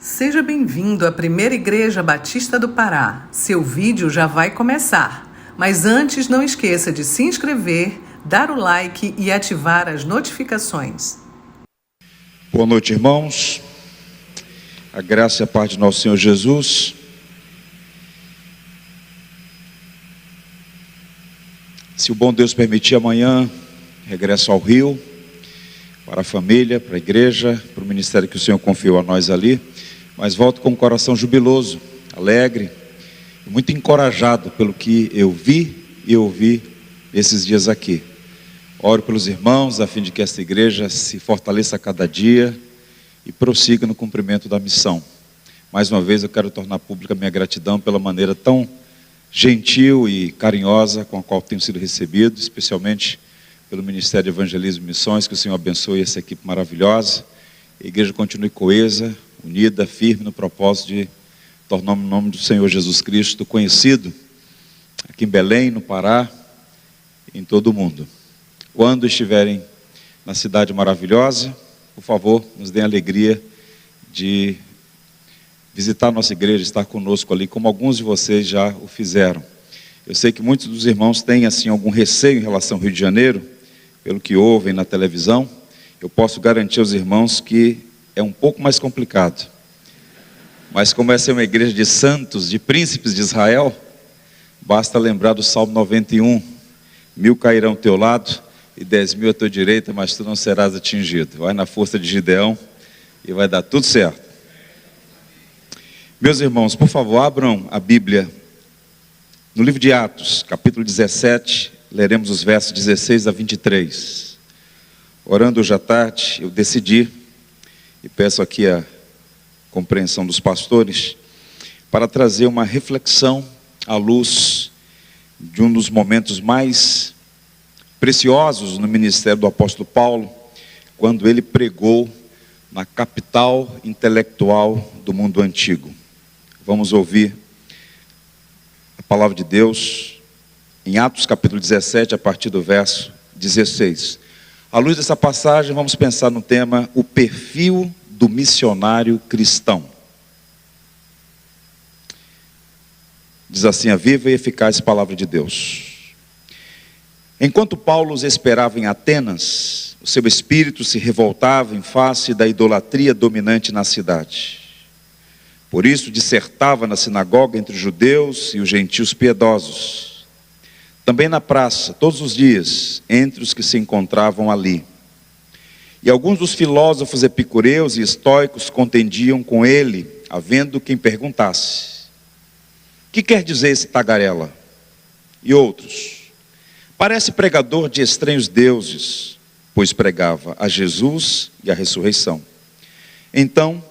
Seja bem-vindo à Primeira Igreja Batista do Pará. Seu vídeo já vai começar. Mas antes, não esqueça de se inscrever, dar o like e ativar as notificações. Boa noite, irmãos. A graça e a paz de nosso Senhor Jesus. Se o bom Deus permitir, amanhã regresso ao Rio, para a família, para a igreja, para o ministério que o Senhor confiou a nós ali. Mas volto com o coração jubiloso, alegre, e muito encorajado pelo que eu vi e ouvi esses dias aqui. Oro pelos irmãos, a fim de que esta igreja se fortaleça a cada dia e prossiga no cumprimento da missão. Mais uma vez eu quero tornar pública minha gratidão pela maneira tão gentil e carinhosa com a qual tenho sido recebido, especialmente pelo Ministério de Evangelismo e Missões. Que o Senhor abençoe essa equipe maravilhosa. A igreja continue coesa, unida, firme no propósito de tornar o nome do Senhor Jesus Cristo conhecido aqui em Belém, no Pará, e em todo o mundo. Quando estiverem na cidade maravilhosa, por favor, nos deem a alegria de visitar a nossa igreja, estar conosco ali, como alguns de vocês já o fizeram. Eu sei que muitos dos irmãos têm assim algum receio em relação ao Rio de Janeiro, pelo que ouvem na televisão. Eu posso garantir aos irmãos que é um pouco mais complicado. Mas como essa é uma igreja de santos, de príncipes de Israel, basta lembrar do Salmo 91. 1000 cairão ao teu lado e 10.000 à tua direita, mas tu não serás atingido. Vai na força de Gideão e vai dar tudo certo. Meus irmãos, por favor, abram a Bíblia no livro de Atos, capítulo 17, leremos os versos 16 a 23. Orando hoje à tarde, eu decidi, e peço aqui a compreensão dos pastores, para trazer uma reflexão à luz de um dos momentos mais preciosos no ministério do apóstolo Paulo, quando ele pregou na capital intelectual do mundo antigo. Vamos ouvir a palavra de Deus em Atos capítulo 17, a partir do verso 16. À luz dessa passagem, vamos pensar no tema: o perfil do missionário cristão. Diz assim a viva e eficaz palavra de Deus. Enquanto Paulo os esperava em Atenas, o seu espírito se revoltava em face da idolatria dominante na cidade. Por isso dissertava na sinagoga entre os judeus e os gentios piedosos. Também na praça, todos os dias, entre os que se encontravam ali. E alguns dos filósofos epicureus e estoicos contendiam com ele, havendo quem perguntasse: que quer dizer esse tagarela? E outros: parece pregador de estranhos deuses, pois pregava a Jesus e a ressurreição. Então,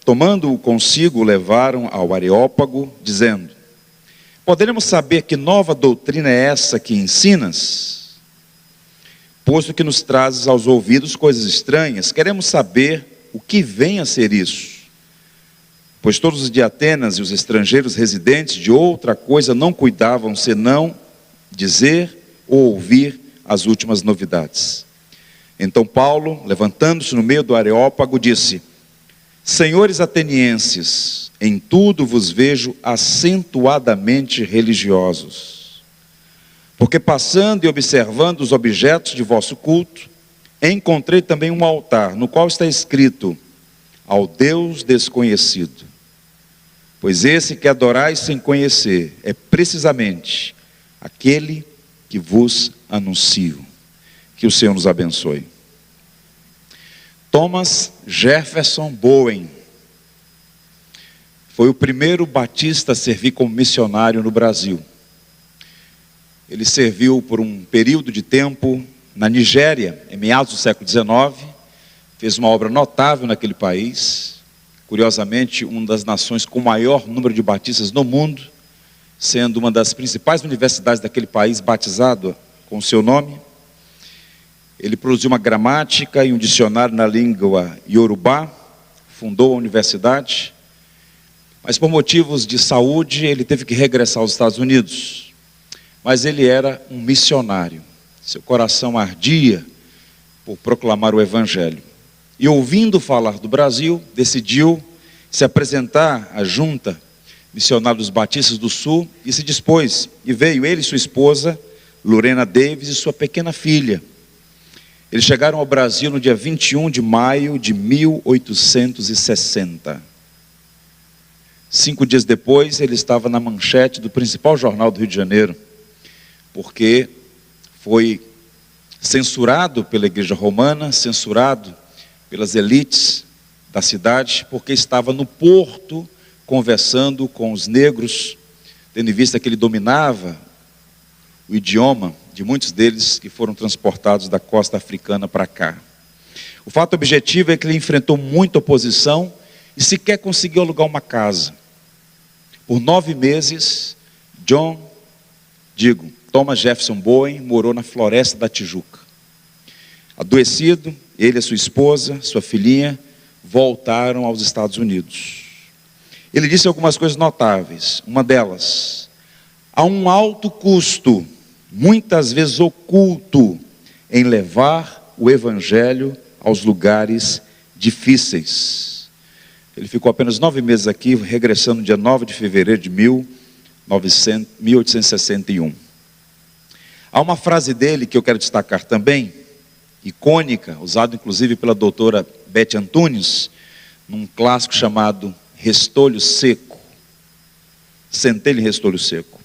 tomando-o consigo, o levaram ao Areópago, dizendo: poderemos saber que nova doutrina é essa que ensinas? Posto que nos trazes aos ouvidos coisas estranhas, queremos saber o que vem a ser isso. Pois todos os de Atenas e os estrangeiros residentes de outra coisa não cuidavam, senão dizer ou ouvir as últimas novidades. Então Paulo, levantando-se no meio do Areópago, disse: senhores atenienses, em tudo vos vejo acentuadamente religiosos. Porque passando e observando os objetos de vosso culto, encontrei também um altar, no qual está escrito: ao Deus desconhecido. Pois esse que adorais sem conhecer é precisamente aquele que vos anuncio. Que o Senhor nos abençoe. Thomas Jefferson Bowen foi o primeiro batista a servir como missionário no Brasil. Ele serviu por um período de tempo na Nigéria, em meados do século XIX, fez uma obra notável naquele país, curiosamente uma das nações com maior número de batistas no mundo, sendo uma das principais universidades daquele país batizado com o seu nome. Ele produziu uma gramática e um dicionário na língua Yorubá, fundou a universidade, mas por motivos de saúde ele teve que regressar aos Estados Unidos. Mas ele era um missionário, seu coração ardia por proclamar o Evangelho. E ouvindo falar do Brasil, decidiu se apresentar à junta missionária dos Batistas do Sul e se dispôs. E veio ele e sua esposa, Lorena Davis, e sua pequena filha. Eles chegaram ao Brasil no dia 21 de maio de 1860. 5 dias depois, ele estava na manchete do principal jornal do Rio de Janeiro, porque foi censurado pela Igreja Romana, censurado pelas elites da cidade, porque estava no porto conversando com os negros, tendo em vista que ele dominava o idioma de muitos deles que foram transportados da costa africana para cá. O fato objetivo é que ele enfrentou muita oposição e sequer conseguiu alugar uma casa. Por 9 meses, Thomas Jefferson Bowen morou na Floresta da Tijuca. Adoecido, ele e sua esposa, sua filhinha, voltaram aos Estados Unidos. Ele disse algumas coisas notáveis. Uma delas: há um alto custo, muitas vezes oculto, em levar o Evangelho aos lugares difíceis. Ele ficou apenas 9 meses aqui, regressando no dia 9 de fevereiro de 1861. Há uma frase dele que eu quero destacar também, icônica, usada inclusive pela doutora Beth Antunes, num clássico chamado Restolho Seco. Centelha em Restolho Seco.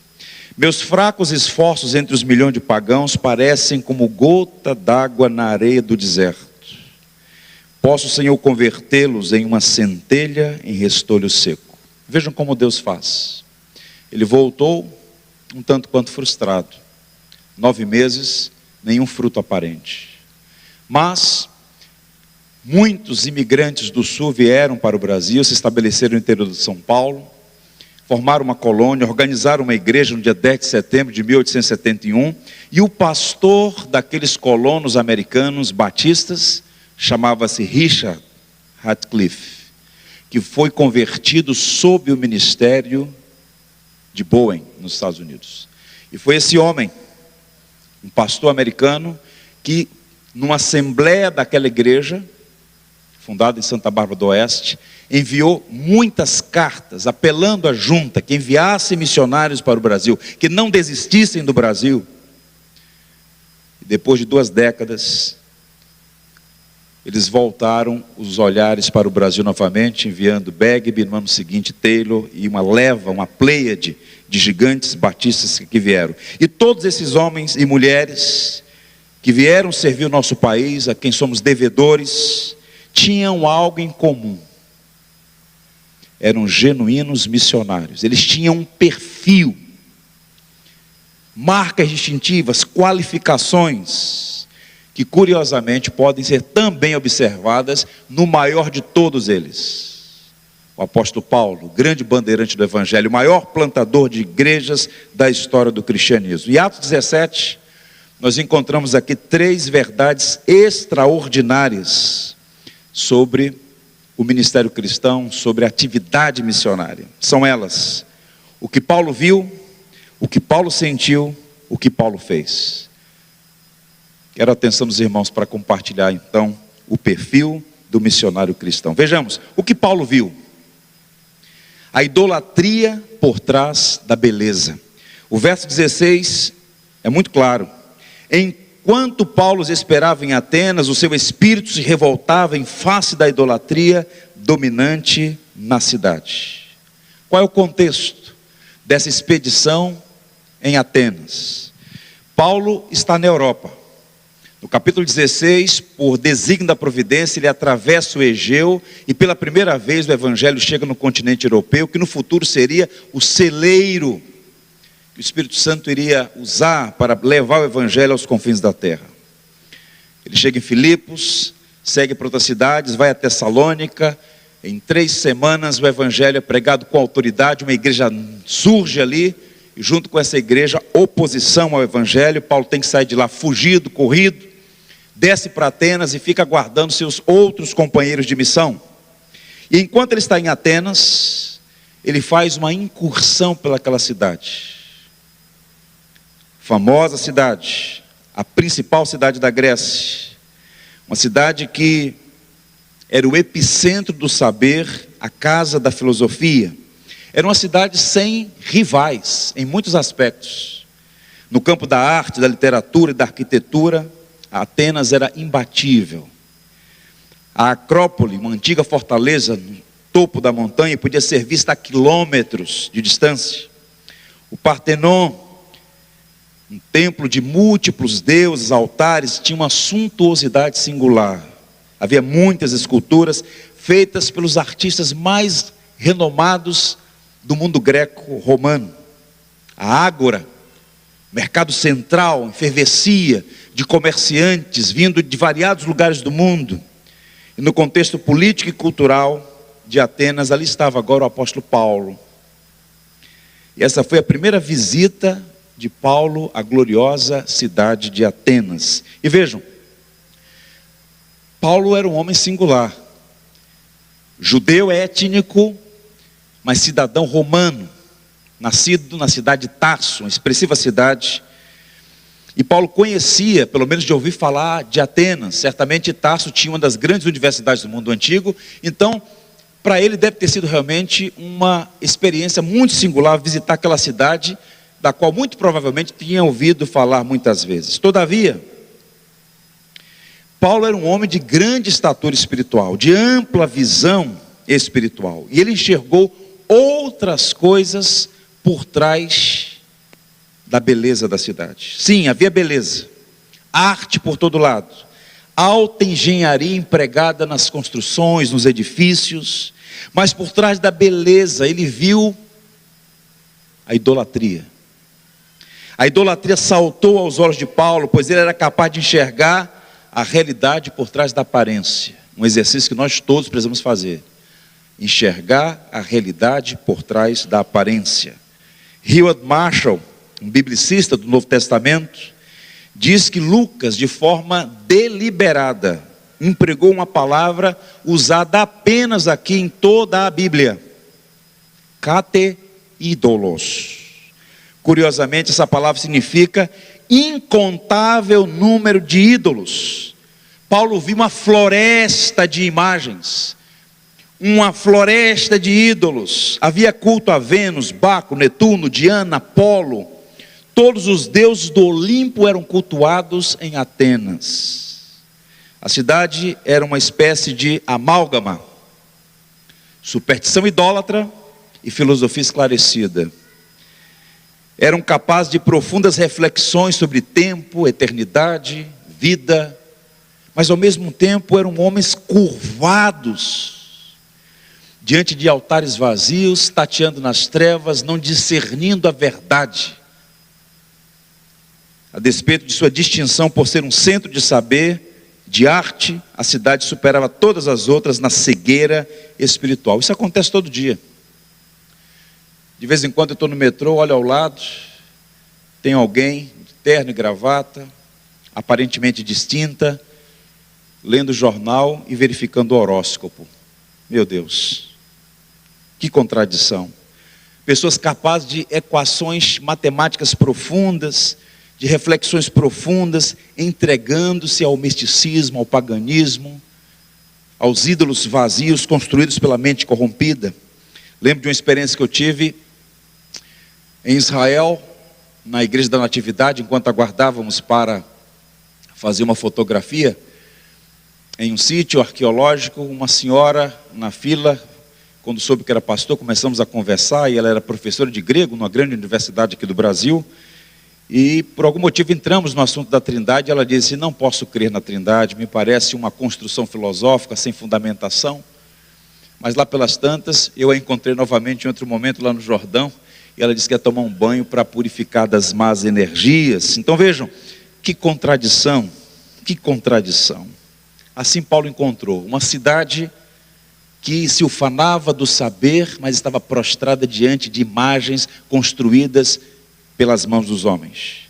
Meus fracos esforços entre os milhões de pagãos parecem como gota d'água na areia do deserto. Posso, Senhor, convertê-los em uma centelha em restolho seco. Vejam como Deus faz. Ele voltou um tanto quanto frustrado. 9 meses, nenhum fruto aparente. Mas muitos imigrantes do sul vieram para o Brasil, se estabeleceram no interior de São Paulo, formaram uma colônia, organizaram uma igreja no dia 10 de setembro de 1871, e o pastor daqueles colonos americanos batistas chamava-se Richard Radcliffe, que foi convertido sob o ministério de Bowen nos Estados Unidos. E foi esse homem, um pastor americano, que numa assembleia daquela igreja, fundada em Santa Bárbara do Oeste, enviou muitas cartas apelando à junta que enviasse missionários para o Brasil, que não desistissem do Brasil. E depois de 2 décadas, eles voltaram os olhares para o Brasil novamente, enviando Begbie, no ano seguinte Taylor, e uma pleiade de gigantes batistas que vieram. E todos esses homens e mulheres que vieram servir o nosso país, a quem somos devedores, tinham algo em comum. Eram genuínos missionários. Eles tinham um perfil, marcas distintivas, qualificações, que curiosamente podem ser também observadas no maior de todos eles. O apóstolo Paulo, grande bandeirante do Evangelho, o maior plantador de igrejas da história do cristianismo. Em Atos 17, nós encontramos aqui 3 verdades extraordinárias sobre o ministério cristão, sobre a atividade missionária. São elas: o que Paulo viu, o que Paulo sentiu, o que Paulo fez. Quero a atenção dos irmãos para compartilhar então o perfil do missionário cristão. Vejamos, o que Paulo viu? A idolatria por trás da beleza. O verso 16 é muito claro. Enquanto Paulo esperava em Atenas, o seu espírito se revoltava em face da idolatria dominante na cidade. Qual é o contexto dessa expedição em Atenas? Paulo está na Europa. No capítulo 16, por desígnio da providência, ele atravessa o Egeu e pela primeira vez o Evangelho chega no continente europeu, que no futuro seria o celeiro que o Espírito Santo iria usar para levar o Evangelho aos confins da terra. Ele chega em Filipos, segue para outras cidades, vai a Tessalônica. Em 3 semanas o Evangelho é pregado com autoridade, uma igreja surge ali, e junto com essa igreja, oposição ao Evangelho. Paulo tem que sair de lá fugido, corrido, desce para Atenas e fica aguardando seus outros companheiros de missão. E enquanto ele está em Atenas, ele faz uma incursão pelaquela cidade. Famosa cidade, a principal cidade da Grécia. Uma cidade que era o epicentro do saber a casa da filosofia. Era uma cidade sem rivais, em muitos aspectos. No campo da arte, da literatura e da arquitetura, Atenas era imbatível. A Acrópole, uma antiga fortaleza no topo da montanha, podia ser vista a quilômetros de distância. O Partenon, um templo de múltiplos deuses, altares, tinha uma suntuosidade singular. Havia muitas esculturas feitas pelos artistas mais renomados do mundo greco-romano. A Ágora, mercado central, efervescia de comerciantes vindo de variados lugares do mundo. E no contexto político e cultural de Atenas, ali estava agora o apóstolo Paulo. E essa foi a primeira visita de Paulo à gloriosa cidade de Atenas. E vejam, Paulo era um homem singular, judeu étnico, mas cidadão romano, nascido na cidade de Tarso, uma expressiva cidade. E Paulo conhecia, pelo menos de ouvir falar, de Atenas. Certamente Tarso tinha uma das grandes universidades do mundo antigo. Então, para ele deve ter sido realmente uma experiência muito singular visitar aquela cidade, da qual muito provavelmente tinha ouvido falar muitas vezes. Todavia, Paulo era um homem de grande estatura espiritual, de ampla visão espiritual. E ele enxergou outras coisas por trás da beleza da cidade. Sim, havia beleza, arte por todo lado, alta engenharia empregada nas construções, nos edifícios, mas por trás da beleza ele viu a idolatria. A idolatria saltou aos olhos de Paulo, pois ele era capaz de enxergar a realidade por trás da aparência. Um exercício que nós todos precisamos fazer. Enxergar a realidade por trás da aparência. Heward Marshall, um biblicista do Novo Testamento, diz que Lucas, de forma deliberada, empregou uma palavra usada apenas aqui em toda a Bíblia: kateídolos. Curiosamente, essa palavra significa incontável número de ídolos. Paulo viu uma floresta de imagens, uma floresta de ídolos. Havia culto a Vênus, Baco, Netuno, Diana, Apolo. Todos os deuses do Olimpo eram cultuados em Atenas. A cidade era uma espécie de amálgama, superstição idólatra e filosofia esclarecida. Eram capazes de profundas reflexões sobre tempo, eternidade, vida, mas ao mesmo tempo eram homens curvados, diante de altares vazios, tateando nas trevas, não discernindo a verdade. A despeito de sua distinção por ser um centro de saber, de arte, a cidade superava todas as outras na cegueira espiritual. Isso acontece todo dia. De vez em quando eu estou no metrô, olho ao lado, tem alguém de terno e gravata, aparentemente distinta, lendo o jornal e verificando o horóscopo. Meu Deus, que contradição. Pessoas capazes de equações matemáticas profundas, de reflexões profundas, entregando-se ao misticismo, ao paganismo, aos ídolos vazios construídos pela mente corrompida. Lembro de uma experiência que eu tive em Israel, na Igreja da Natividade, enquanto aguardávamos para fazer uma fotografia em um sítio arqueológico. Uma senhora na fila, quando soube que era pastor, começamos a conversar, e ela era professora de grego numa grande universidade aqui do Brasil, e por algum motivo entramos no assunto da Trindade. Ela disse: não posso crer na Trindade, me parece uma construção filosófica sem fundamentação. Mas lá pelas tantas, eu a encontrei novamente em outro momento lá no Jordão, e ela disse que ia tomar um banho para purificar das más energias. Então vejam, que contradição, que contradição. Assim Paulo encontrou uma cidade que se ufanava do saber, mas estava prostrada diante de imagens construídas pelas mãos dos homens.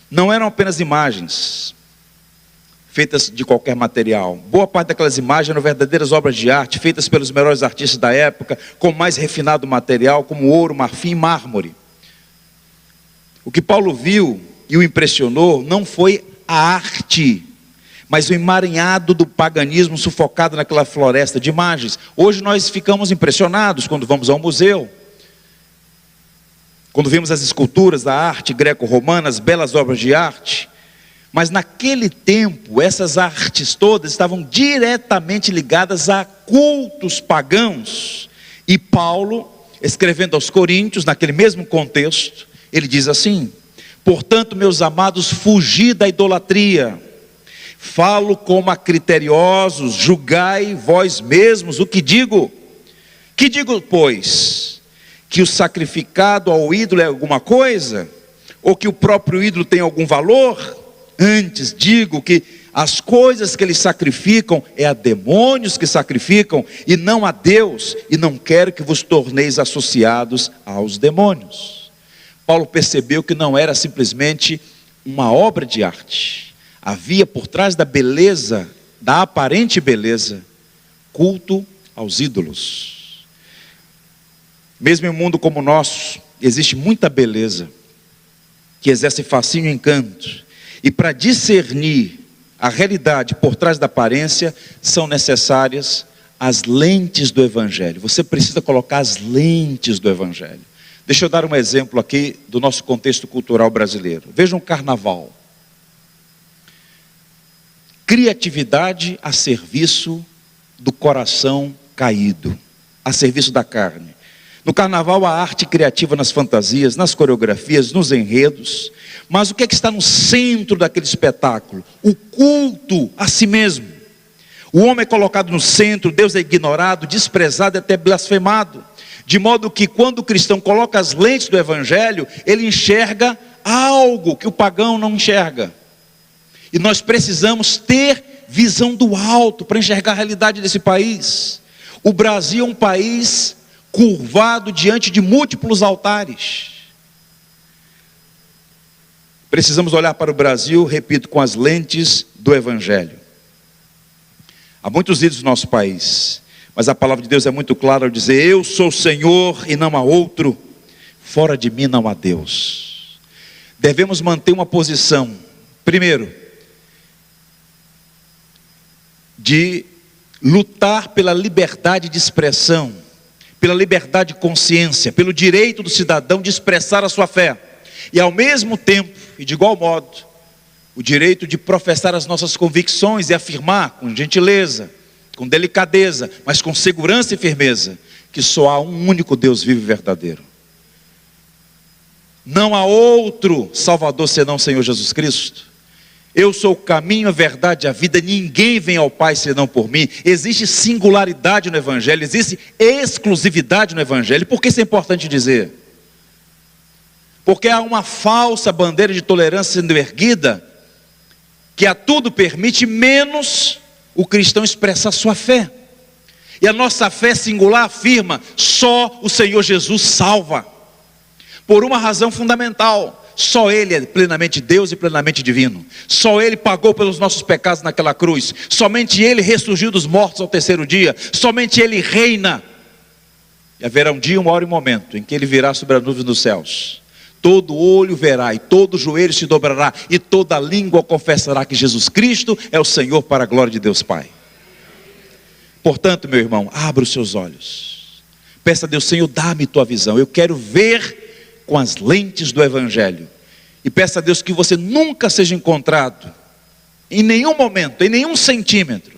Não eram apenas imagens feitas de qualquer material. Boa parte daquelas imagens eram verdadeiras obras de arte, feitas pelos melhores artistas da época, com mais refinado material, como ouro, marfim e mármore. O que Paulo viu e o impressionou não foi a arte, mas o emaranhado do paganismo sufocado naquela floresta de imagens. Hoje nós ficamos impressionados quando vamos ao museu, quando vemos as esculturas da arte greco-romana, as belas obras de arte. Mas naquele tempo, essas artes todas estavam diretamente ligadas a cultos pagãos. E Paulo, escrevendo aos Coríntios, naquele mesmo contexto, ele diz assim: portanto, meus amados, fugi da idolatria. Falo como a criteriosos, julgai vós mesmos o que digo. Que digo, pois? Que o sacrificado ao ídolo é alguma coisa? Ou que o próprio ídolo tem algum valor? Antes digo que as coisas que eles sacrificam é a demônios que sacrificam e não a Deus, e não quero que vos torneis associados aos demônios. Paulo percebeu que não era simplesmente uma obra de arte, havia por trás da beleza, da aparente beleza, culto aos ídolos. Mesmo em um mundo como o nosso, existe muita beleza que exerce fascínio e encanto. E para discernir a realidade por trás da aparência, são necessárias as lentes do Evangelho. Você precisa colocar as lentes do Evangelho. Deixa eu dar um exemplo aqui do nosso contexto cultural brasileiro. Veja um carnaval. Criatividade a serviço do coração caído, a serviço da carne. No carnaval, a arte criativa nas fantasias, nas coreografias, nos enredos. Mas o que é que está no centro daquele espetáculo? O culto a si mesmo. O homem é colocado no centro, Deus é ignorado, desprezado e até blasfemado. De modo que quando o cristão coloca as lentes do Evangelho, ele enxerga algo que o pagão não enxerga. E nós precisamos ter visão do alto para enxergar a realidade desse país. O Brasil é um país curvado diante de múltiplos altares. Precisamos olhar para o Brasil, repito, com as lentes do Evangelho. Há muitos ídolos no nosso país, mas a palavra de Deus é muito clara ao dizer: eu sou o Senhor e não há outro, fora de mim não há Deus. Devemos manter uma posição, primeiro, de lutar pela liberdade de expressão, pela liberdade de consciência, pelo direito do cidadão de expressar a sua fé, e ao mesmo tempo, e de igual modo, o direito de professar as nossas convicções e afirmar com gentileza, com delicadeza, mas com segurança e firmeza, que só há um único Deus vivo e verdadeiro. Não há outro Salvador senão o Senhor Jesus Cristo. Eu sou o caminho, a verdade e a vida, ninguém vem ao Pai senão por mim. Existe singularidade no Evangelho, existe exclusividade no Evangelho. Por que isso é importante dizer? Porque há uma falsa bandeira de tolerância sendo erguida, que a tudo permite, menos o cristão expressar sua fé. E a nossa fé singular afirma: só o Senhor Jesus salva. Por uma razão fundamental: só Ele é plenamente Deus e plenamente divino. Só Ele pagou pelos nossos pecados naquela cruz. Somente Ele ressurgiu dos mortos ao terceiro dia. Somente Ele reina. E haverá um dia, uma hora e um momento em que Ele virá sobre a nuvem dos céus. Todo olho verá e todo joelho se dobrará e toda língua confessará que Jesus Cristo é o Senhor, para a glória de Deus Pai. Portanto, meu irmão, abra os seus olhos. Peça a Deus: Senhor, dá-me tua visão. Eu quero ver com as lentes do Evangelho. E peça a Deus que você nunca seja encontrado, em nenhum momento, em nenhum centímetro,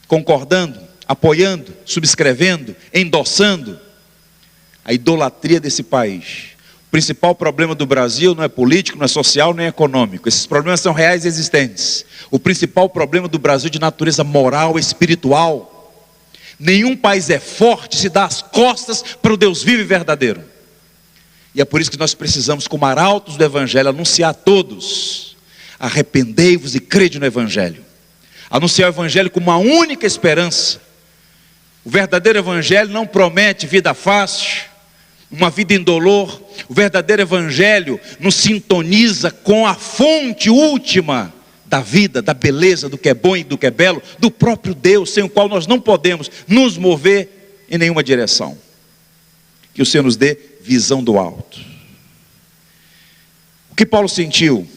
concordando, apoiando, subscrevendo, endossando a idolatria desse país. O principal problema do Brasil não é político, não é social, nem econômico. Esses problemas são reais e existentes. O principal problema do Brasil é de natureza moral e espiritual. Nenhum país é forte se dá as costas para o Deus vivo e verdadeiro. E é por isso que nós precisamos, como arautos do Evangelho, anunciar a todos: arrependei-vos e crede no Evangelho. Anunciar o Evangelho como uma única esperança. O verdadeiro Evangelho não promete vida fácil, uma vida indolor. O verdadeiro Evangelho nos sintoniza com a fonte última da vida, da beleza, do que é bom e do que é belo, do próprio Deus, sem o qual nós não podemos nos mover em nenhuma direção. Que o Senhor nos dê visão do alto. O que Paulo sentiu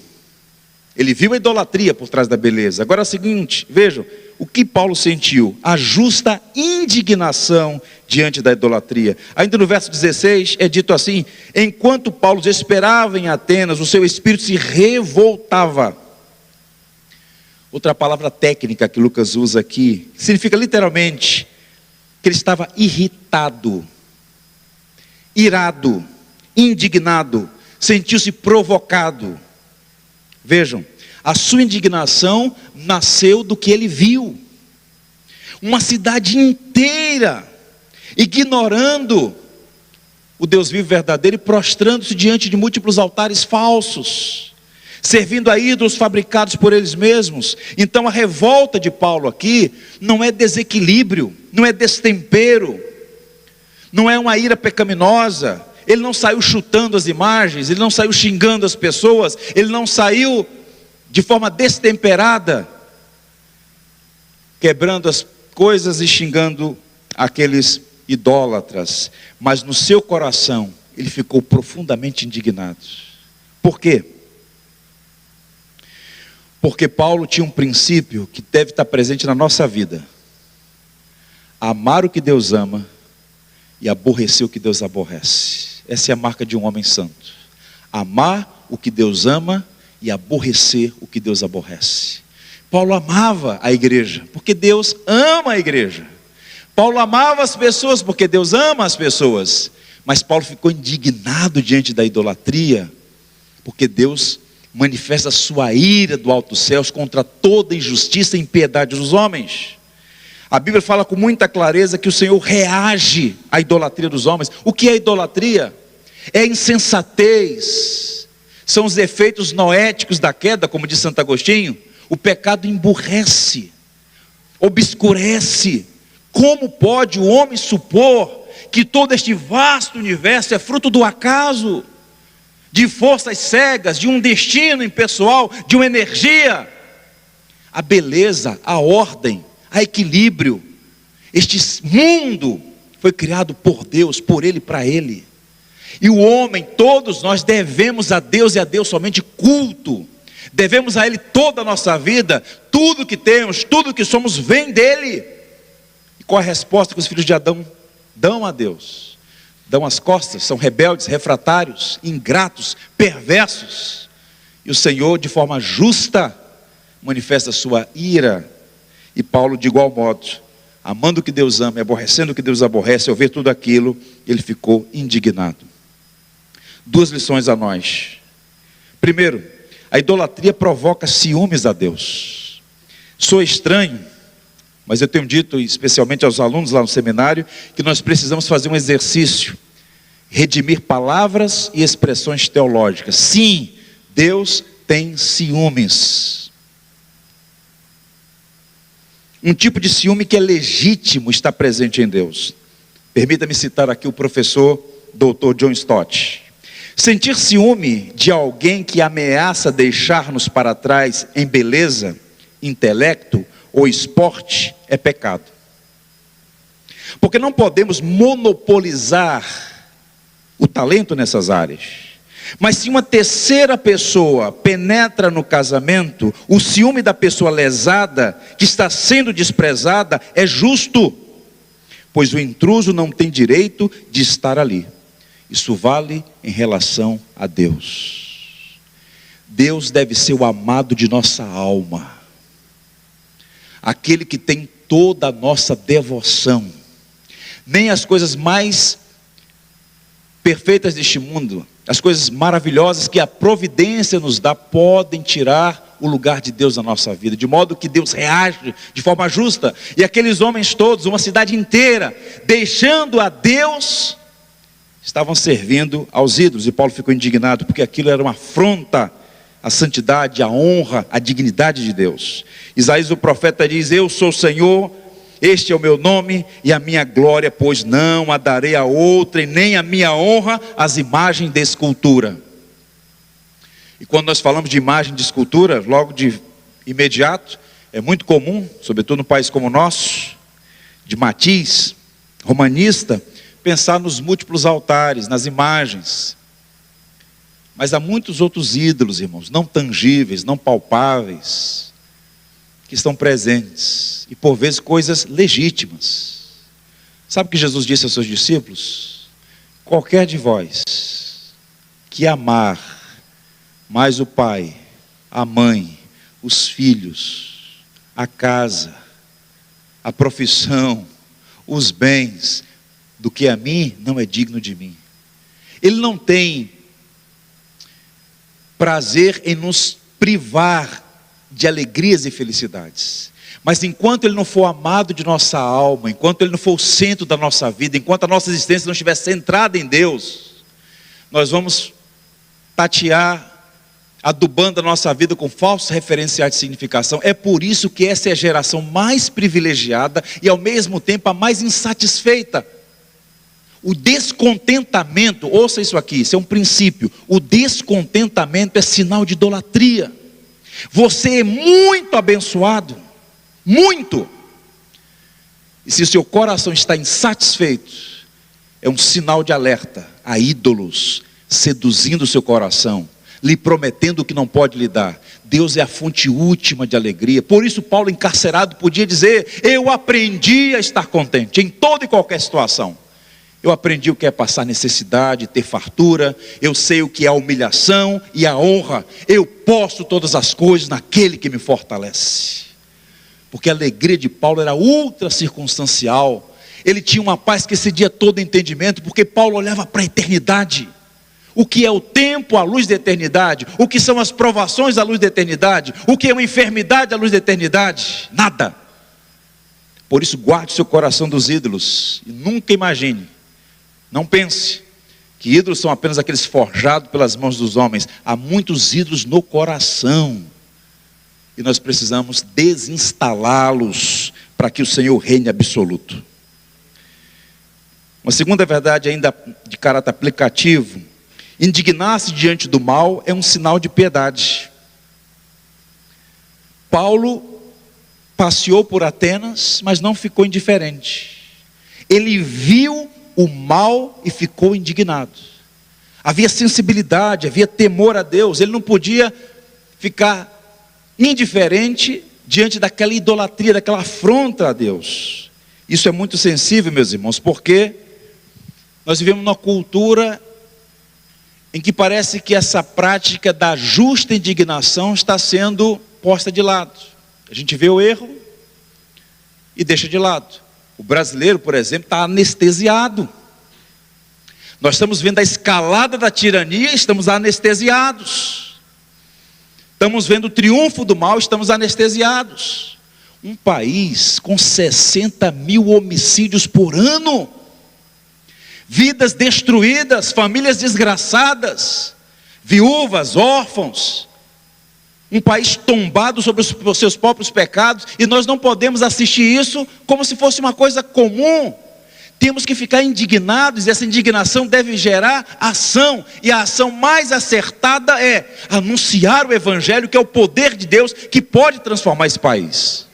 Ele viu a idolatria por trás da beleza. Agora é o seguinte, vejam, o que Paulo sentiu? A justa indignação diante da idolatria. Ainda no verso 16 é dito assim: enquanto Paulo esperava em Atenas, o seu espírito se revoltava. Outra palavra técnica que Lucas usa aqui, significa literalmente que ele estava irritado, irado, indignado, sentiu-se provocado. Vejam, a sua indignação nasceu do que ele viu. Uma cidade inteira ignorando o Deus vivo verdadeiro e prostrando-se diante de múltiplos altares falsos, servindo a ídolos fabricados por eles mesmos. Então a revolta de Paulo aqui não é desequilíbrio, não é destempero, não é uma ira pecaminosa. Ele não saiu chutando as imagens, ele não saiu xingando as pessoas, ele não saiu de forma destemperada, quebrando as coisas e xingando aqueles idólatras. Mas no seu coração, ele ficou profundamente indignado. Por quê? Porque Paulo tinha um princípio que deve estar presente na nossa vida: amar o que Deus ama e aborrecer o que Deus aborrece. Essa é a marca de um homem santo: amar o que Deus ama e aborrecer o que Deus aborrece. Paulo amava a igreja, porque Deus ama a igreja. Paulo amava as pessoas, porque Deus ama as pessoas. Mas Paulo ficou indignado diante da idolatria, porque Deus manifesta a sua ira do alto dos céus contra toda injustiça e impiedade dos homens. A Bíblia fala com muita clareza que o Senhor reage à idolatria dos homens. O que é idolatria? É insensatez, são os efeitos noéticos da queda, como diz Santo Agostinho. O pecado emburrece, obscurece. Como pode o homem supor que todo este vasto universo é fruto do acaso, de forças cegas, de um destino impessoal, de uma energia? A beleza, a ordem, a equilíbrio, este mundo foi criado por Deus, por Ele e para Ele. E o homem, todos nós devemos a Deus e a Deus somente culto. Devemos a Ele toda a nossa vida. Tudo que temos, tudo que somos vem dEle. E qual a resposta que os filhos de Adão dão a Deus? Dão as costas, são rebeldes, refratários, ingratos, perversos. E o Senhor, de forma justa, manifesta a sua ira. E Paulo, de igual modo, amando o que Deus ama e aborrecendo o que Deus aborrece, ao ver tudo aquilo, ele ficou indignado. Duas lições a nós. Primeiro, a idolatria provoca ciúmes a Deus. Sou estranho, mas eu tenho dito, especialmente aos alunos lá no seminário, que nós precisamos fazer um exercício: redimir palavras e expressões teológicas. Sim, Deus tem ciúmes. Um tipo de ciúme que é legítimo está presente em Deus. Permita-me citar aqui o professor Dr. John Stott. Sentir ciúme de alguém que ameaça deixar-nos para trás em beleza, intelecto ou esporte é pecado. Porque não podemos monopolizar o talento nessas áreas. Mas se uma terceira pessoa penetra no casamento, o ciúme da pessoa lesada, que está sendo desprezada, é justo, pois o intruso não tem direito de estar ali. Isso vale em relação a Deus. Deus deve ser o amado de nossa alma, aquele que tem toda a nossa devoção. Nem as coisas mais perfeitas deste mundo, as coisas maravilhosas que a providência nos dá, podem tirar o lugar de Deus na nossa vida, de modo que Deus reage de forma justa. E aqueles homens todos, uma cidade inteira, deixando a Deus, estavam servindo aos ídolos. E Paulo ficou indignado, porque aquilo era uma afronta à santidade, à honra, à dignidade de Deus. Isaías o profeta diz: eu sou o Senhor, este é o meu nome e a minha glória, pois não a darei a outra, e nem a minha honra às imagens de escultura. E quando nós falamos de imagem de escultura, logo de imediato, é muito comum, sobretudo num país como o nosso, de matiz romanista, pensar nos múltiplos altares, nas imagens. Mas há muitos outros ídolos, irmãos, não tangíveis, não palpáveis, que estão presentes, e por vezes coisas legítimas. Sabe o que Jesus disse aos seus discípulos? Qualquer de vós que amar mais o pai, a mãe, os filhos, a casa, a profissão, os bens, do que a mim, não é digno de mim. Ele não tem prazer em nos privar de alegrias e felicidades, mas enquanto Ele não for amado de nossa alma, enquanto Ele não for o centro da nossa vida, enquanto a nossa existência não estiver centrada em Deus, nós vamos tatear, adubando a nossa vida com falsos referenciais de significação. É por isso que essa é a geração mais privilegiada e ao mesmo tempo a mais insatisfeita. O descontentamento, ouça isso aqui, isso é um princípio. O descontentamento é sinal de idolatria. Você é muito abençoado, muito. E se o seu coração está insatisfeito, é um sinal de alerta a ídolos seduzindo o seu coração, lhe prometendo o que não pode lhe dar. Deus é a fonte última de alegria. Por isso Paulo, encarcerado, podia dizer: eu aprendi a estar contente em toda e qualquer situação. Eu aprendi o que é passar necessidade, ter fartura. Eu sei o que é a humilhação e a honra. Eu posso todas as coisas naquele que me fortalece. Porque a alegria de Paulo era ultra circunstancial. Ele tinha uma paz que excedia todo entendimento, porque Paulo olhava para a eternidade. O que é o tempo à luz da eternidade? O que são as provações à luz da eternidade? O que é uma enfermidade à luz da eternidade? Nada. Por isso guarde seu coração dos ídolos e nunca imagine, não pense que ídolos são apenas aqueles forjados pelas mãos dos homens. Há muitos ídolos no coração e nós precisamos desinstalá-los para que o Senhor reine absoluto. Uma segunda verdade, ainda de caráter aplicativo: indignar-se diante do mal é um sinal de piedade. Paulo passeou por Atenas, mas não ficou indiferente. Ele viu o mal e ficou indignado. Havia sensibilidade, havia temor a Deus. Ele não podia ficar indiferente diante daquela idolatria, daquela afronta a Deus. Isso é muito sensível, meus irmãos, porque nós vivemos numa cultura em que parece que essa prática da justa indignação está sendo posta de lado. A gente vê o erro e deixa de lado. O brasileiro, por exemplo, está anestesiado. Nós estamos vendo a escalada da tirania, estamos anestesiados. Estamos vendo o triunfo do mal, estamos anestesiados. Um país com 60 mil homicídios por ano, vidas destruídas, famílias desgraçadas, viúvas, órfãos, um país tombado sobre os seus próprios pecados, e nós não podemos assistir isso como se fosse uma coisa comum. Temos que ficar indignados, e essa indignação deve gerar ação, e a ação mais acertada é anunciar o Evangelho, que é o poder de Deus, que pode transformar esse país.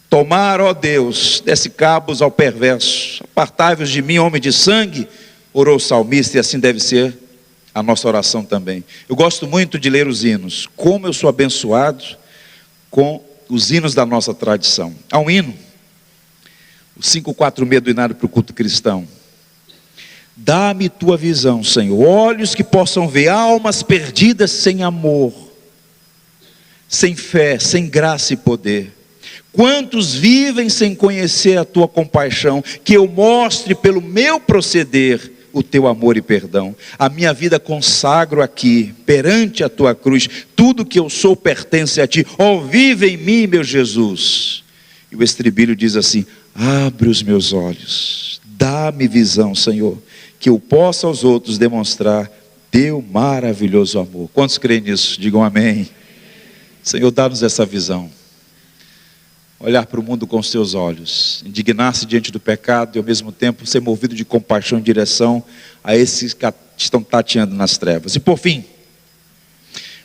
Tomar, ó Deus, desse cabos ao perverso, apartai-vos de mim, homem de sangue, orou o salmista, e assim deve ser a nossa oração também. Eu gosto muito de ler os hinos. Como eu sou abençoado com os hinos da nossa tradição. Há um hino, o 546 do Inário para o Culto Cristão. Dá-me tua visão, Senhor, olhos que possam ver almas perdidas sem amor, sem fé, sem graça e poder. Quantos vivem sem conhecer a tua compaixão, que eu mostre pelo meu proceder o teu amor e perdão. A minha vida consagro aqui, perante a tua cruz. Tudo que eu sou pertence a ti. Ó, vive em mim, meu Jesus. E o estribilho diz assim: abre os meus olhos, dá-me visão, Senhor, que eu possa aos outros demonstrar teu maravilhoso amor. Quantos creem nisso? Digam amém. Senhor, dá-nos essa visão. Olhar para o mundo com os teus olhos, indignar-se diante do pecado e ao mesmo tempo ser movido de compaixão em direção a esses que estão tateando nas trevas. E por fim,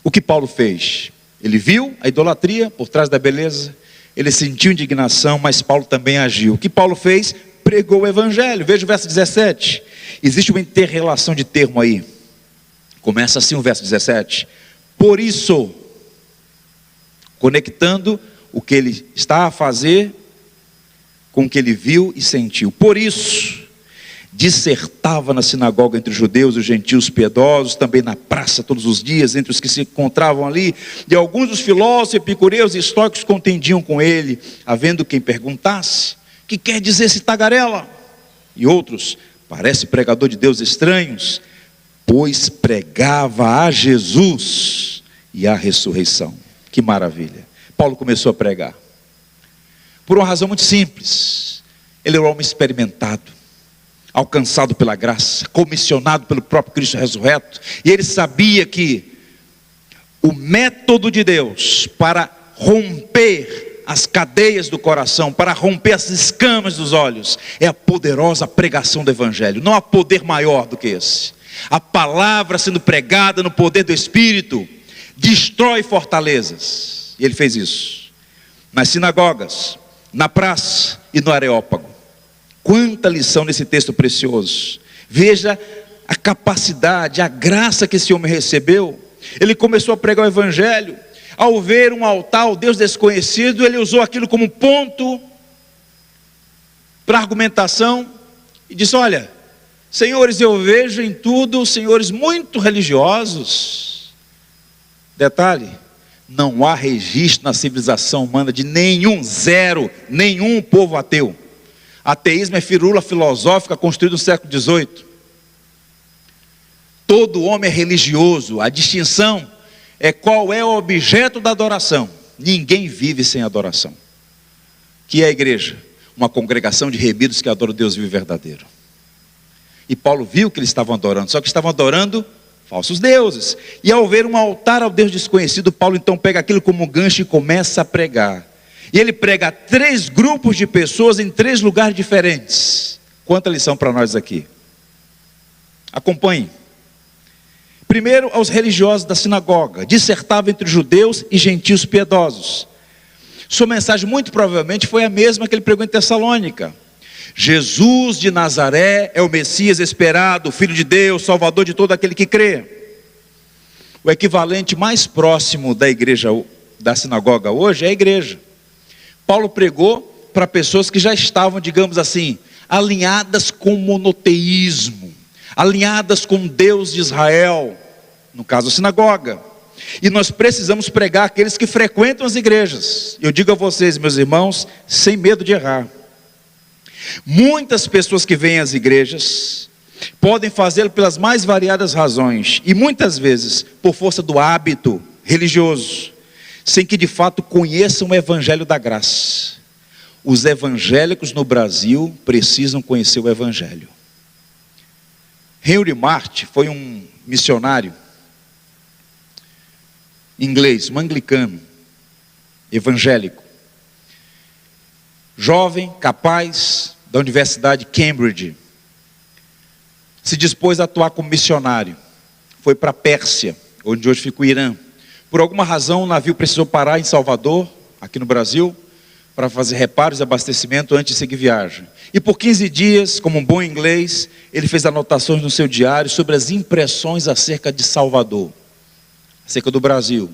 o que Paulo fez? Ele viu a idolatria por trás da beleza, ele sentiu indignação, mas Paulo também agiu. O que Paulo fez? Pregou o Evangelho. Veja o verso 17: Existe uma inter-relação de termo aí. Começa assim o verso 17. Por isso, conectando o que ele está a fazer com o que ele viu e sentiu. Por isso, dissertava na sinagoga entre os judeus e os gentios piedosos, também na praça todos os dias, entre os que se encontravam ali, e alguns dos filósofos, epicureus e estoicos contendiam com ele, havendo quem perguntasse: que quer dizer esse tagarela? E outros: parece pregador de deuses estranhos, pois pregava a Jesus e a ressurreição. Que maravilha! Paulo começou a pregar por uma razão muito simples. Ele era um homem experimentado, alcançado pela graça, comissionado pelo próprio Cristo ressurreto, e ele sabia que o método de Deus para romper as cadeias do coração, para romper as escamas dos olhos, é a poderosa pregação do Evangelho. Não há poder maior do que esse. A palavra sendo pregada no poder do Espírito destrói fortalezas, e ele fez isso nas sinagogas, na praça e no Areópago. Quanta lição nesse texto precioso. Veja a capacidade, a graça que esse homem recebeu. Ele começou a pregar o Evangelho. Ao ver um altar ao Deus desconhecido, ele usou aquilo como ponto para argumentação e disse: olha, senhores, eu vejo em tudo senhores muito religiosos. Detalhe: não há registro na civilização humana de nenhum povo ateu. Ateísmo é firula filosófica construída no século XVIII. Todo homem é religioso. A distinção é qual é o objeto da adoração. Ninguém vive sem adoração. Que é a igreja? Uma congregação de remidos que adoram o Deus vivo e verdadeiro. E Paulo viu que eles estavam adorando, só que estavam adorando falsos deuses. E ao ver um altar ao Deus desconhecido, Paulo então pega aquilo como gancho e começa a pregar. E ele prega a 3 grupos de pessoas em 3 lugares diferentes. Quanta lição para nós aqui. Acompanhe. Primeiro, aos religiosos da sinagoga. Dissertava entre judeus e gentios piedosos. Sua mensagem muito provavelmente foi a mesma que ele pregou em Tessalônica. Jesus de Nazaré é o Messias esperado, o Filho de Deus, Salvador de todo aquele que crê. O equivalente mais próximo da igreja, da sinagoga hoje, é a igreja. Paulo pregou para pessoas que já estavam, digamos assim, alinhadas com o monoteísmo, alinhadas com Deus de Israel, no caso a sinagoga. E nós precisamos pregar aqueles que frequentam as igrejas. Eu digo a vocês, meus irmãos, sem medo de errar. Muitas pessoas que vêm às igrejas podem fazê-lo pelas mais variadas razões, e muitas vezes por força do hábito religioso, sem que de fato conheçam o Evangelho da graça. Os evangélicos no Brasil precisam conhecer o Evangelho. Henry Martyn foi um missionário inglês, um anglicano, evangélico, jovem, capaz, da Universidade de Cambridge. Se dispôs a atuar como missionário. Foi para a Pérsia, onde hoje fica o Irã. Por alguma razão o navio precisou parar em Salvador, aqui no Brasil, para fazer reparos e abastecimento antes de seguir viagem. E por 15 dias, como um bom inglês, ele fez anotações no seu diário sobre as impressões acerca de Salvador, acerca do Brasil.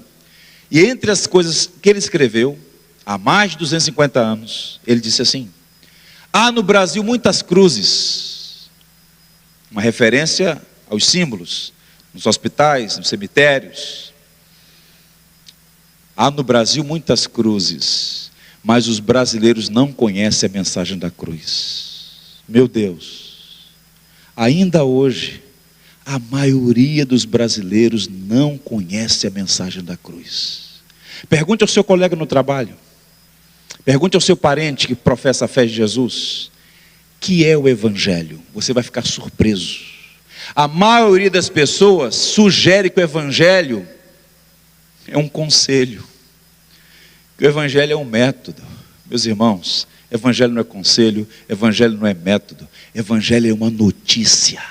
E entre as coisas que ele escreveu, há mais de 250 anos, ele disse assim: há no Brasil muitas cruzes, uma referência aos símbolos, nos hospitais, nos cemitérios. Há no Brasil muitas cruzes, mas os brasileiros não conhecem a mensagem da cruz. Meu Deus, ainda hoje, a maioria dos brasileiros não conhece a mensagem da cruz. Pergunte ao seu colega no trabalho, pergunte ao seu parente que professa a fé de Jesus, que é o Evangelho. Você vai ficar surpreso. A maioria das pessoas sugere que o Evangelho é um conselho, que o Evangelho é um método. Meus irmãos, Evangelho não é conselho, Evangelho não é método, Evangelho é uma notícia,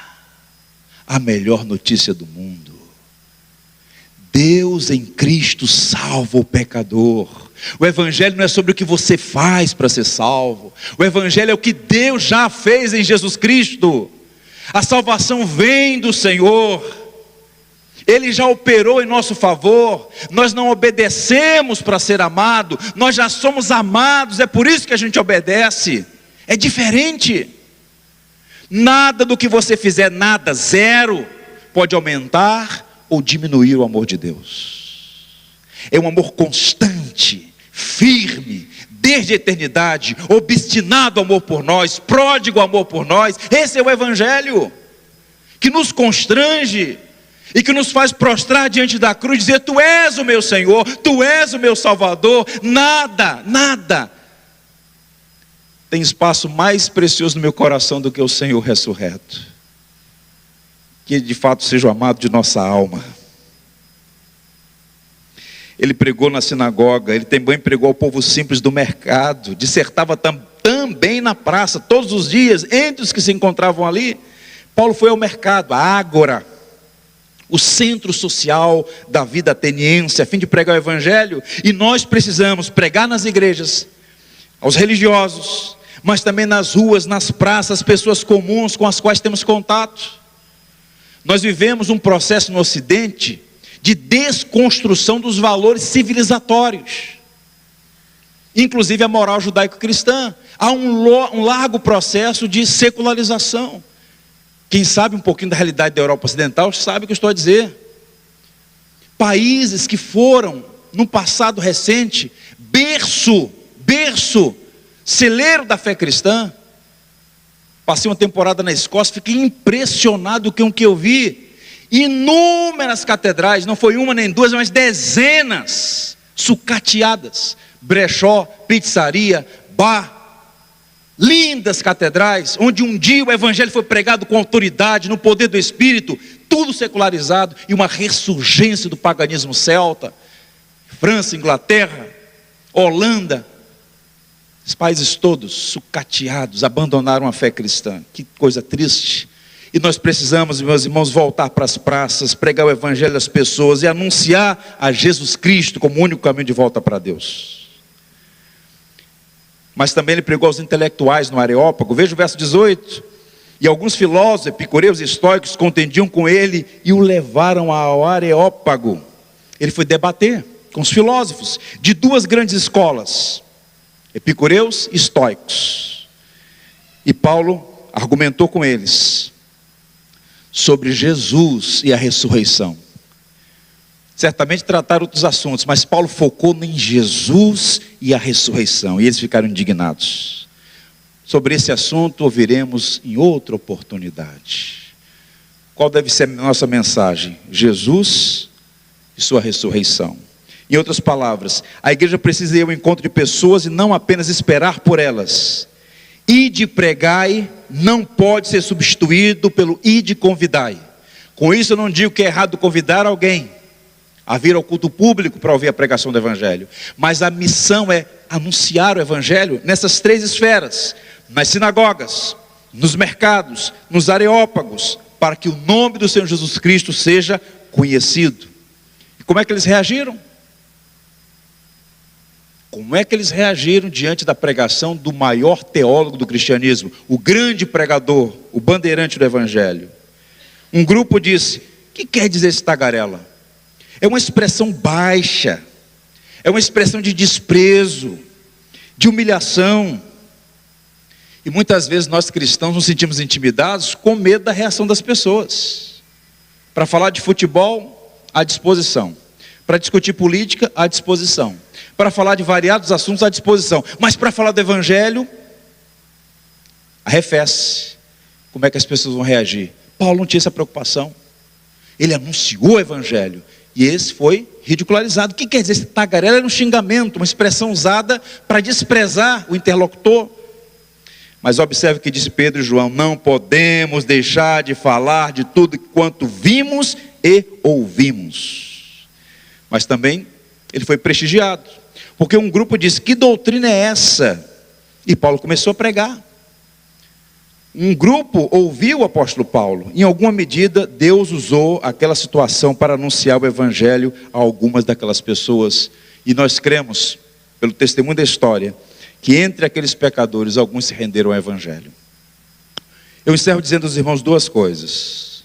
a melhor notícia do mundo. Deus em Cristo salva o pecador. O Evangelho não é sobre o que você faz para ser salvo, o Evangelho é o que Deus já fez em Jesus Cristo. A salvação vem do Senhor. Ele já operou em nosso favor. Nós não obedecemos para ser amado, nós já somos amados, é por isso que a gente obedece. É diferente. Nada do que você fizer, nada, zero, pode aumentar ou diminuir o amor de Deus. É um amor constante, firme, desde a eternidade, obstinado amor por nós, pródigo amor por nós. Esse é o Evangelho, que nos constrange e que nos faz prostrar diante da cruz, dizer: Tu és o meu Senhor, Tu és o meu Salvador. Nada tem espaço mais precioso no meu coração do que o Senhor ressurreto. Que Ele de fato seja o amado de nossa alma. Ele pregou na sinagoga, Ele também pregou ao povo simples do mercado, dissertava também na praça, todos os dias, entre os que se encontravam ali. Paulo foi ao mercado, a ágora, o centro social da vida ateniense, a fim de pregar o Evangelho. E nós precisamos pregar nas igrejas, aos religiosos, mas também nas ruas, nas praças, pessoas comuns com as quais temos contato. Nós vivemos um processo no Ocidente de desconstrução dos valores civilizatórios, inclusive a moral judaico-cristã. Há um largo processo de secularização. Quem sabe um pouquinho da realidade da Europa Ocidental sabe o que eu estou a dizer. Países que foram, no passado recente, berço, celeiro da fé cristã. Passei uma temporada na Escócia, fiquei impressionado com o que eu vi. Inúmeras catedrais, não foi uma nem duas, mas dezenas, sucateadas, brechó, pizzaria, bar. Lindas catedrais, onde um dia o Evangelho foi pregado com autoridade, no poder do Espírito, tudo secularizado, e uma ressurgência do paganismo celta. França, Inglaterra, Holanda, os países todos sucateados, abandonaram a fé cristã. Que coisa triste. E nós precisamos, meus irmãos, voltar para as praças, pregar o Evangelho às pessoas e anunciar a Jesus Cristo como o único caminho de volta para Deus. Mas também ele pregou aos intelectuais no Areópago. Veja o verso 18. E alguns filósofos, epicureus e estoicos contendiam com ele e o levaram ao Areópago. Ele foi debater com os filósofos de duas grandes escolas, epicureus e estoicos. E Paulo argumentou com eles sobre Jesus e a ressurreição. Certamente trataram outros assuntos, mas Paulo focou em Jesus e a ressurreição, e eles ficaram indignados. Sobre esse assunto ouviremos em outra oportunidade. Qual deve ser a nossa mensagem? Jesus e sua ressurreição. Em outras palavras, a igreja precisa ir ao encontro de pessoas e não apenas esperar por elas. Ide pregai não pode ser substituído pelo ide convidai. Com isso eu não digo que é errado convidar alguém a vir ao culto público para ouvir a pregação do Evangelho, mas a missão é anunciar o Evangelho nessas três esferas: nas sinagogas, nos mercados, nos areópagos, para que o nome do Senhor Jesus Cristo seja conhecido. E como é que eles reagiram? Como é que eles reagiram diante da pregação do maior teólogo do cristianismo, o grande pregador, o bandeirante do Evangelho? Um grupo disse: o que quer dizer esse tagarela? É uma expressão baixa, é uma expressão de desprezo, de humilhação. E muitas vezes nós cristãos nos sentimos intimidados com medo da reação das pessoas. Para falar de futebol, à disposição. Para discutir política, à disposição. Para falar de variados assuntos, à disposição. Mas para falar do Evangelho, arrefece. Como é que as pessoas vão reagir? Paulo não tinha essa preocupação. Ele anunciou o Evangelho. E esse foi ridicularizado. O que quer dizer esse tagarela? Era um xingamento, uma expressão usada para desprezar o interlocutor. Mas observe o que disse Pedro e João: não podemos deixar de falar de tudo quanto vimos e ouvimos. Mas também ele foi prestigiado, porque um grupo disse: que doutrina é essa? E Paulo começou a pregar. Um grupo ouviu o apóstolo Paulo. Em alguma medida Deus usou aquela situação para anunciar o Evangelho a algumas daquelas pessoas. E nós cremos, pelo testemunho da história, que entre aqueles pecadores alguns se renderam ao Evangelho. Eu encerro dizendo aos irmãos duas coisas.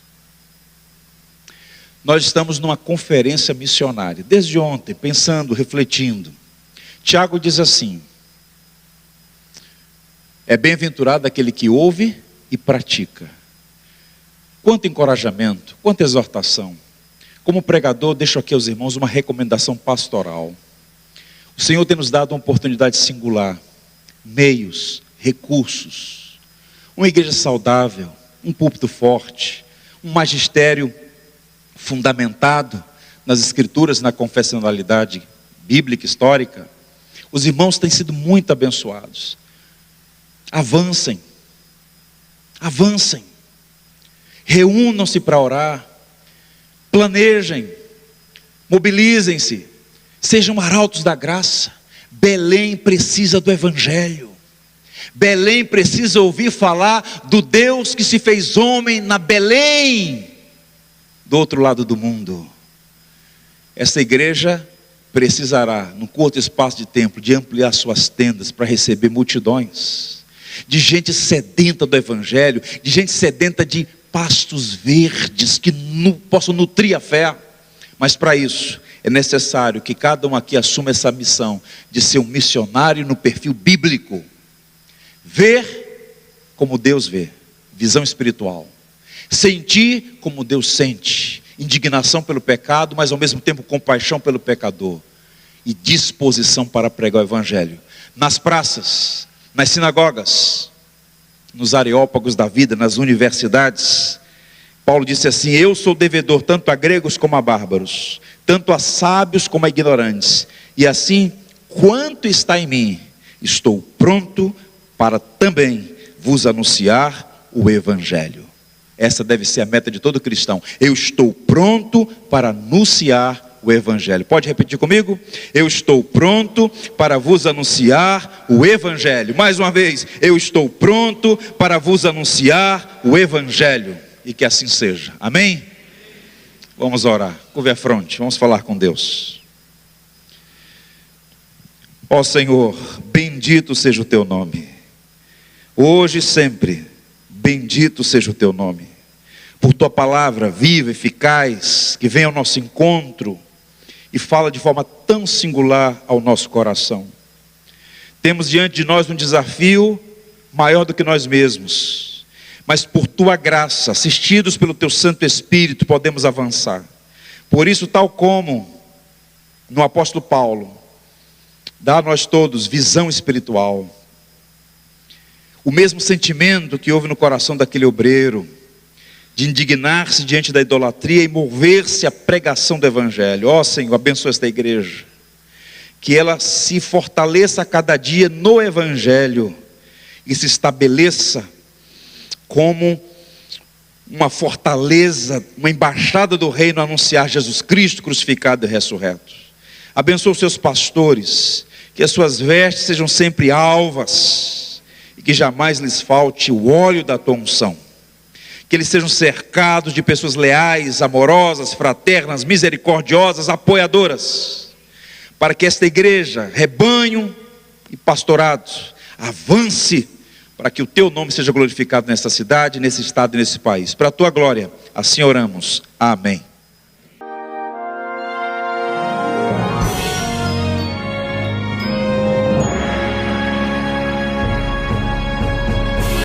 Nós estamos numa conferência missionária, desde ontem, pensando, refletindo. Tiago diz assim: é bem-aventurado aquele que ouve e pratica. Quanto encorajamento, quanta exortação. Como pregador, deixo aqui aos irmãos uma recomendação pastoral. O Senhor tem nos dado uma oportunidade singular, meios, recursos, uma igreja saudável, um púlpito forte, um magistério fundamentado nas escrituras, na confessionalidade bíblica, histórica. Os irmãos têm sido muito abençoados. Avancem, avancem, reúnam-se para orar, planejem, mobilizem-se, sejam arautos da graça. Belém precisa do Evangelho. Belém precisa ouvir falar do Deus que se fez homem na Belém, do outro lado do mundo. Essa igreja precisará, num curto espaço de tempo, de ampliar suas tendas para receber multidões, de gente sedenta do Evangelho, de gente sedenta de pastos verdes que possam nutrir a fé. Mas para isso é necessário que cada um aqui assuma essa missão de ser um missionário no perfil bíblico. Ver como Deus vê, visão espiritual. Sentir como Deus sente, indignação pelo pecado, mas ao mesmo tempo compaixão pelo pecador. E disposição para pregar o Evangelho. Nas praças, nas sinagogas, nos areópagos da vida, nas universidades. Paulo disse assim: eu sou devedor tanto a gregos como a bárbaros, tanto a sábios como a ignorantes. E assim, quanto está em mim, estou pronto para também vos anunciar o Evangelho. Essa deve ser a meta de todo cristão. Eu estou pronto para anunciar o Evangelho. Pode repetir comigo? Eu estou pronto para vos anunciar o Evangelho. Mais uma vez, eu estou pronto para vos anunciar o Evangelho. E que assim seja. Amém? Vamos orar. Curve a fronte, vamos falar com Deus. Ó Senhor, bendito seja o teu nome. Hoje e sempre, bendito seja o teu nome. Por tua palavra viva, eficaz, que vem ao nosso encontro e fala de forma tão singular ao nosso coração. Temos diante de nós um desafio maior do que nós mesmos, mas por tua graça, assistidos pelo teu Santo Espírito, podemos avançar. Por isso, tal como no apóstolo Paulo, dá a nós todos visão espiritual, o mesmo sentimento que houve no coração daquele obreiro, de indignar-se diante da idolatria e mover-se à pregação do Evangelho. Ó Senhor, abençoa esta igreja, que ela se fortaleça a cada dia no Evangelho e se estabeleça como uma fortaleza, uma embaixada do reino a anunciar Jesus Cristo crucificado e ressurreto. Abençoa os seus pastores, que as suas vestes sejam sempre alvas, que jamais lhes falte o óleo da tua unção, que eles sejam cercados de pessoas leais, amorosas, fraternas, misericordiosas, apoiadoras, para que esta igreja, rebanho e pastorado, avance, para que o teu nome seja glorificado nesta cidade, nesse estado e nesse país, para a tua glória, assim oramos, amém.